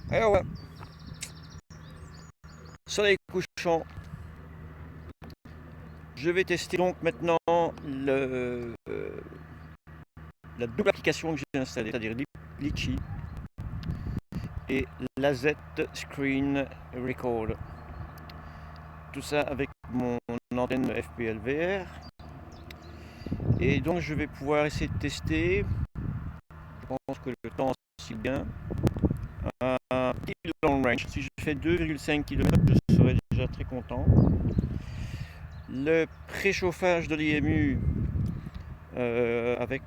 Alors ouais, soleil couchant. Je vais tester donc maintenant la double application que j'ai installée, c'est-à-dire Litchi et l'AZ Screen Record. Tout ça avec mon antenne FPL VR. Et donc je vais pouvoir essayer de tester. Je pense que le temps s'y bien. Un petit long range. Si je fais 2,5 km, je serai déjà très content. Le préchauffage de l'IMU avec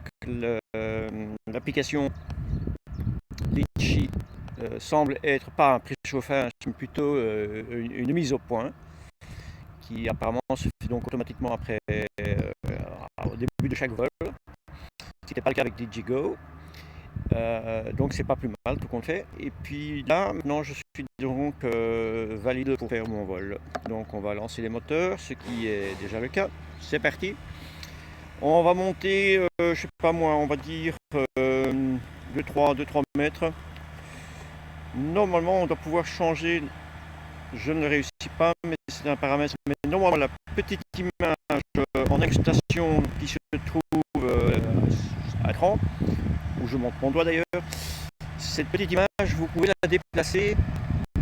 l'application Litchi semble être pas un préchauffage, mais plutôt une mise au point qui apparemment se fait donc automatiquement après au début de chaque vol. Ce n'était pas le cas avec DigiGo. Donc c'est pas plus mal tout compte fait. Et puis là maintenant je suis donc valide pour faire mon vol. Donc on va lancer les moteurs, ce qui est déjà le cas. C'est parti. On va monter, je sais pas moi, on va dire 2-3 mètres. Normalement on doit pouvoir changer, je ne le réussis pas, mais c'est un paramètre. Mais normalement la petite image en excitation qui se trouve à l'écran, où je monte mon doigt d'ailleurs, cette petite image vous pouvez la déplacer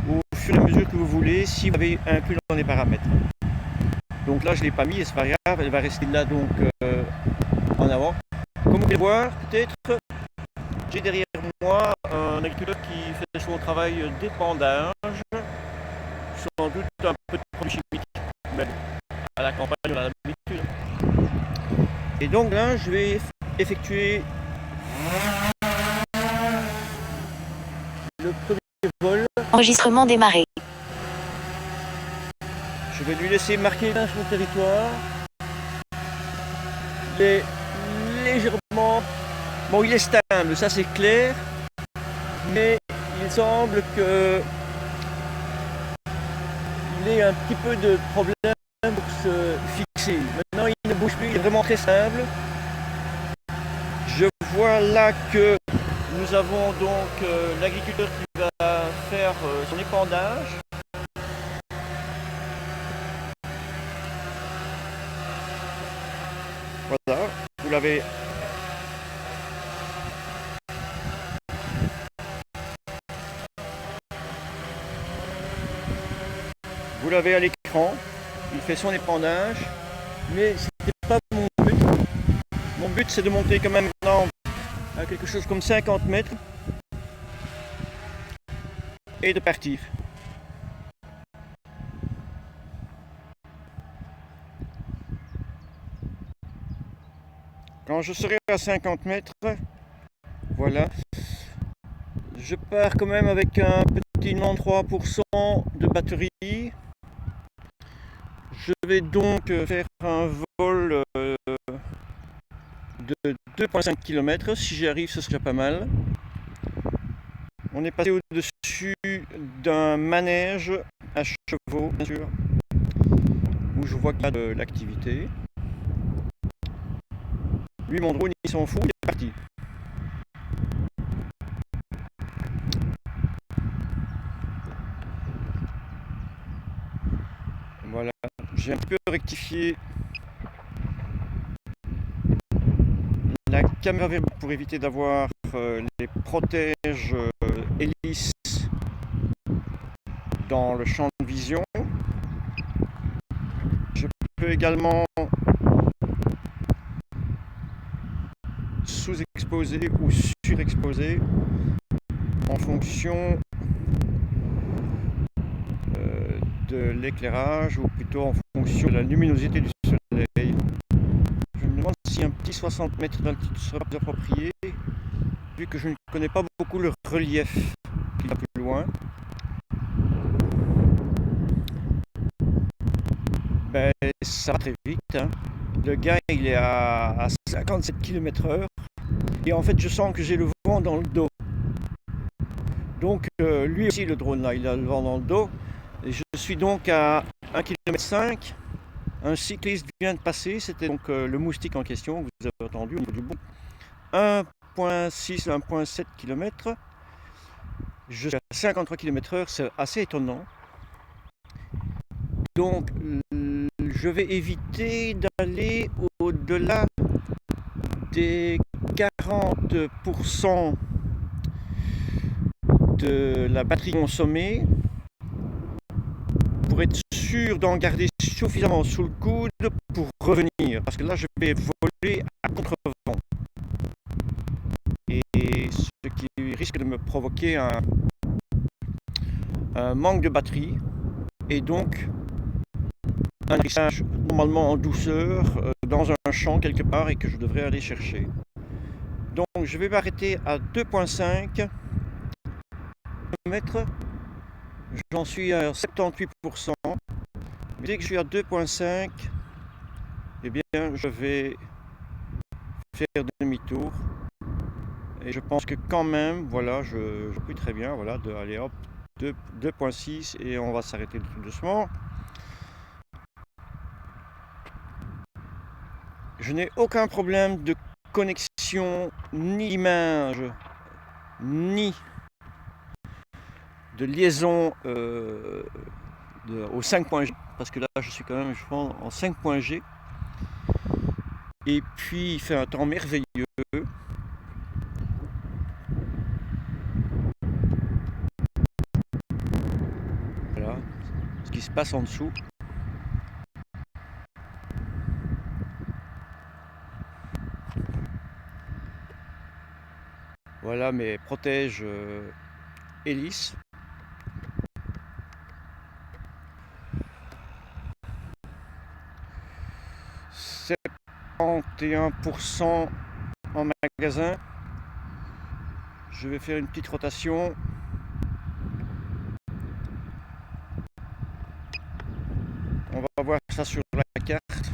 au fur et à mesure que vous voulez si vous avez inclus dans les paramètres. Donc là je ne l'ai pas mis et c'est pas grave, elle va rester là donc en avant. Comme vous pouvez le voir peut-être, j'ai derrière moi un agriculteur qui fait son travail d'épandage, sans doute un peu de produits chimiques, même à la campagne on a l'habitude. Et donc là je vais effectuer le premier vol. Enregistrement démarré. Je vais lui laisser marquer son territoire. Il est légèrement... Bon, il est stable, ça c'est clair. Mais il semble que il ait un petit peu de problème pour se fixer. Maintenant, il ne bouge plus, il est vraiment très stable. Je vois là que nous avons donc l'agriculteur qui va faire son épandage. Voilà, vous l'avez. Vous l'avez à l'écran, il fait son épandage, mais c'était pas mon but. Mon but c'est de monter quand même maintenant à quelque chose comme 50 mètres et de partir. Quand je serai à 50 mètres, voilà, je pars quand même avec un petit 93% de batterie. Je vais donc faire un vol de 2,5 km. Si j'y arrive, ce serait pas mal. On est passé au-dessus d'un manège à chevaux, bien sûr, où je vois qu'il y a de l'activité. Lui, mon drone, il s'en fout, il est parti. Voilà, j'ai un peu rectifié la caméra pour éviter d'avoir les protèges hélices dans le champ de vision. Je peux également sous-exposer ou surexposer en fonction de l'éclairage ou plutôt en fonction de la luminosité du soleil. Je me demande si un petit 60 mètres d'altitude serait plus approprié, vu que je ne connais pas beaucoup le relief qui va plus loin. Ben, ça va très vite, hein. Le gars il est à 57 km/h et en fait je sens que j'ai le vent dans le dos. Donc lui aussi le drone là il a le vent dans le dos et je suis donc à 1,5 km. Un cycliste vient de passer, c'était donc le moustique en question que vous avez entendu au niveau du bout. 1,6 1,7 km. je suis à 53 km/h, c'est assez étonnant. Donc je vais éviter d'aller au-delà des 40% de la batterie consommée pour être sûr d'en garder suffisamment sous le coude pour revenir. Parce que là, je vais voler à contre-vent. Et ce qui risque de me provoquer un manque de batterie. Et donc, un atterrissage normalement en douceur dans un champ quelque part et que je devrais aller chercher. Donc, je vais m'arrêter à 2,5 km. J'en suis à 78%. Dès que je suis à 2,5, eh bien, je vais faire demi-tour. Et je pense que quand même, voilà, je peux très bien, voilà, aller hop, 2,6 et on va s'arrêter tout doucement. Je n'ai aucun problème de connexion, ni d'image, ni de liaison au 5.G, parce que là je suis quand même, je pense, en 5.G. Et puis il fait un temps merveilleux. Voilà ce qui se passe en dessous. Voilà mes protèges hélices. C'est 41% en magasin. Je vais faire une petite rotation. On va voir ça sur la carte.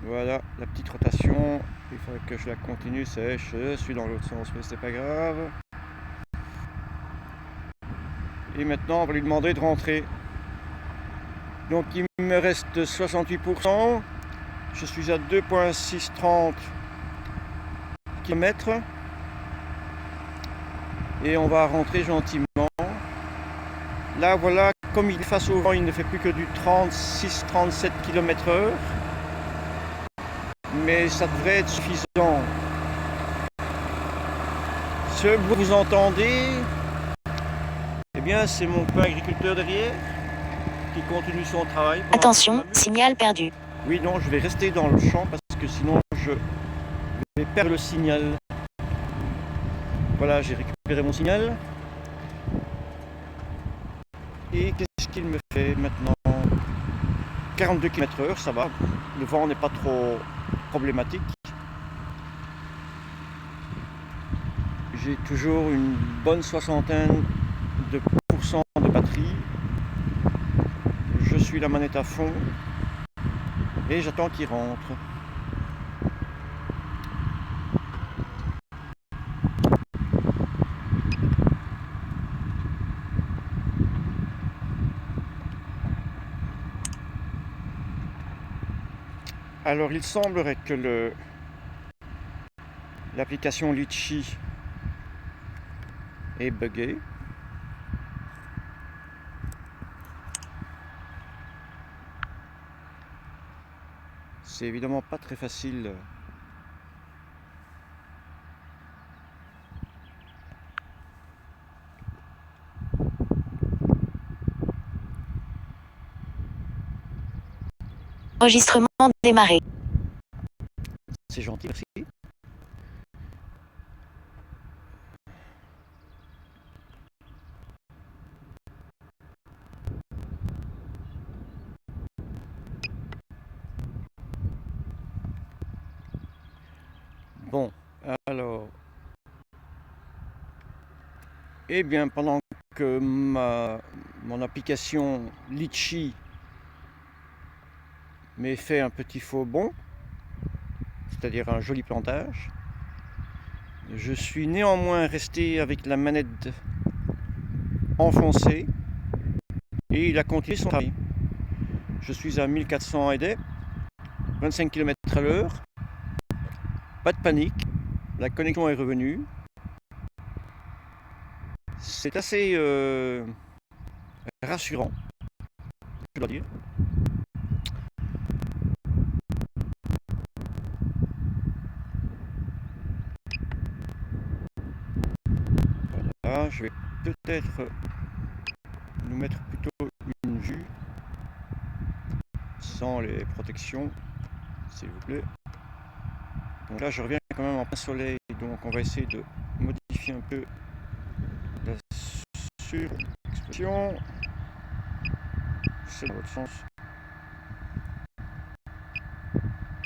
Voilà la petite rotation. Il faudrait que je la continue sèche. Je suis dans l'autre sens, mais c'est pas grave. Et maintenant, on va lui demander de rentrer. Donc il me reste 68%. Je suis à 2,630 km. Et on va rentrer gentiment. Là, voilà, comme il est face au vent, il ne fait plus que du 36-37 km/h. Mais ça devrait être suffisant. Ce que vous entendez, eh bien, c'est mon père agriculteur derrière qui continue son travail. Attention, signal perdu. Oui, non, je vais rester dans le champ parce que sinon je vais perdre le signal. Voilà, j'ai récupéré mon signal. Et qu'est-ce qu'il me fait maintenant? 42 km/h, ça va. Le vent n'est pas trop problématique. J'ai toujours une bonne soixantaine de pourcents de batterie. Je suis la manette à fond et j'attends qu'il rentre. Alors il semblerait que l'application Litchi est buggée. C'est évidemment pas très facile. Enregistrement démarré. C'est gentil, merci. Bon, alors, eh bien, pendant que mon application Litchi m'ait fait un petit faux bond, c'est-à-dire un joli plantage, je suis néanmoins resté avec la manette enfoncée et il a continué son travail. Je suis à 1400 et des, 25 km/h, pas de panique, la connexion est revenue. C'est assez rassurant, je dois dire. Voilà, je vais peut-être nous mettre plutôt une vue sans les protections, s'il vous plaît. Donc là, je reviens quand même en plein soleil, donc on va essayer de modifier un peu la surexposition. C'est dans l'autre sens.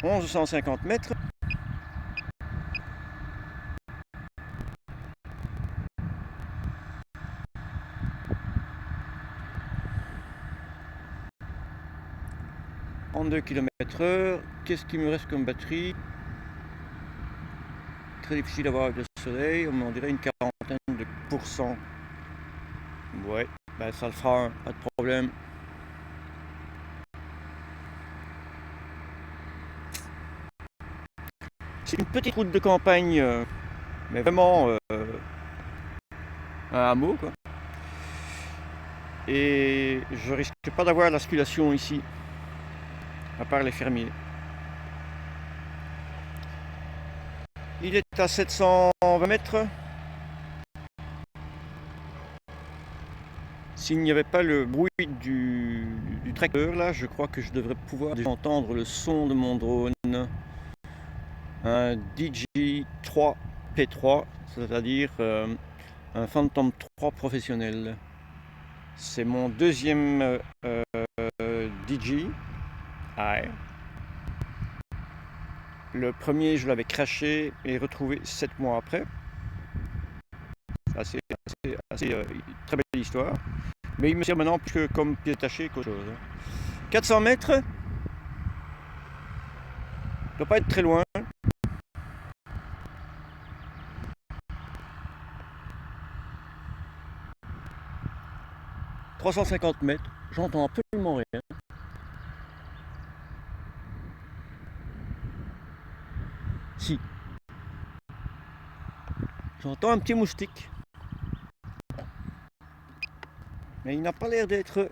1150 mètres. En 2 km/h. Qu'est-ce qu'il me reste comme batterie? Très difficile à voir avec le soleil, on dirait une quarantaine de pourcents. Ouais, ben ça le fera, pas de problème. C'est une petite route de campagne, mais vraiment un hameau, quoi. Et je risque pas d'avoir la circulation ici, à part les fermiers. Il est à 720 mètres. S'il n'y avait pas le bruit du tracteur, là, je crois que je devrais pouvoir déjà entendre le son de mon drone. Un DJ3 P3, c'est-à-dire un Phantom 3 professionnel. C'est mon deuxième DJ. Le premier, je l'avais craché et retrouvé 7 mois après. Assez très belle histoire. Mais il me sert maintenant plus que comme pied détaché qu'autre chose. 400 mètres. Ne doit pas être très loin. « 350 mètres. J'entends absolument rien. Si. J'entends un petit moustique. Mais il n'a pas l'air d'être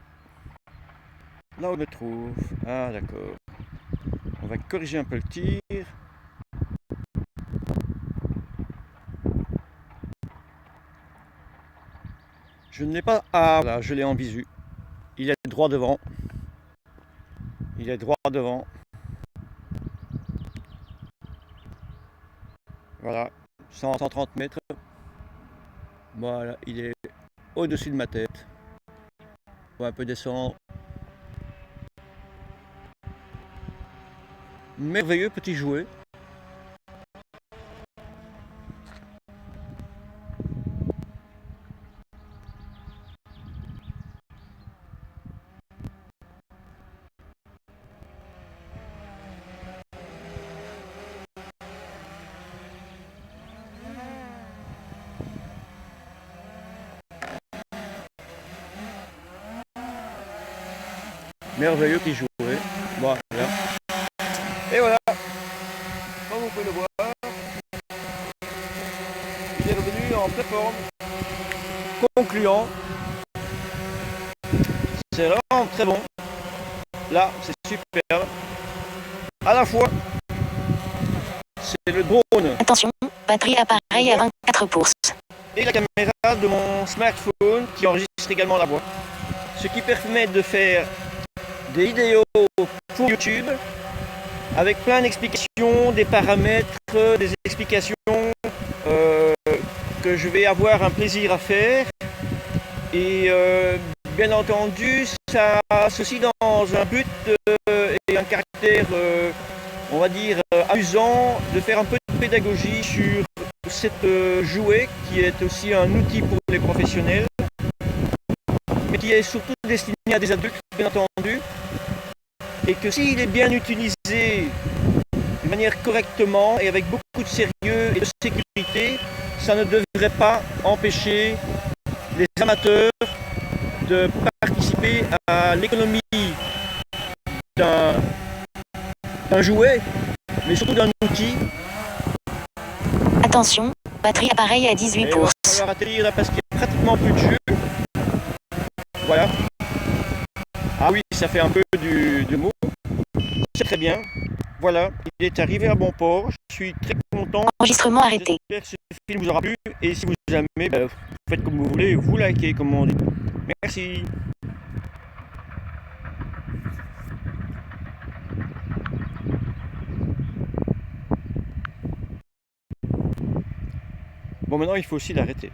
là où je me trouve. Ah d'accord. On va corriger un peu le tir. Je ne l'ai pas... Ah là, je l'ai en visu. Il est droit devant. Il est droit devant. Voilà. 130 mètres. Voilà, il est au-dessus de ma tête. On va un peu descendre. Merveilleux petit jouet. Merveilleux petit jouet. Voilà. Et voilà. Comme vous pouvez le voir, il est revenu en pleine forme. Concluant. C'est vraiment très bon. Là, c'est superbe. À la fois, c'est le drone. Attention, batterie appareil à 24%. Et la caméra de mon smartphone qui enregistre également la voix. Ce qui permet de faire des vidéos pour YouTube avec plein d'explications, des paramètres, des explications que je vais avoir un plaisir à faire. Et bien entendu, ça ceci dans un but et un caractère, on va dire, amusant, de faire un peu de pédagogie sur cette jouet qui est aussi un outil pour les professionnels, mais qui est surtout destiné à des adultes, bien entendu, et que s'il est bien utilisé de manière correctement et avec beaucoup de sérieux et de sécurité, ça ne devrait pas empêcher les amateurs de participer à l'économie d'un jouet, mais surtout d'un outil. Attention, batterie appareil à 18%. falloir atterrir là parce qu'il n'y a pratiquement plus de jus. Voilà. Ah oui, ça fait un peu du mou. C'est très bien. Voilà, il est arrivé à bon port. Je suis très content. Enregistrement arrêté. J'espère que ce film vous aura plu. Et si vous aimez, vous faites comme vous voulez. Vous likez, comme on dit. Merci. Bon, maintenant, il faut aussi l'arrêter.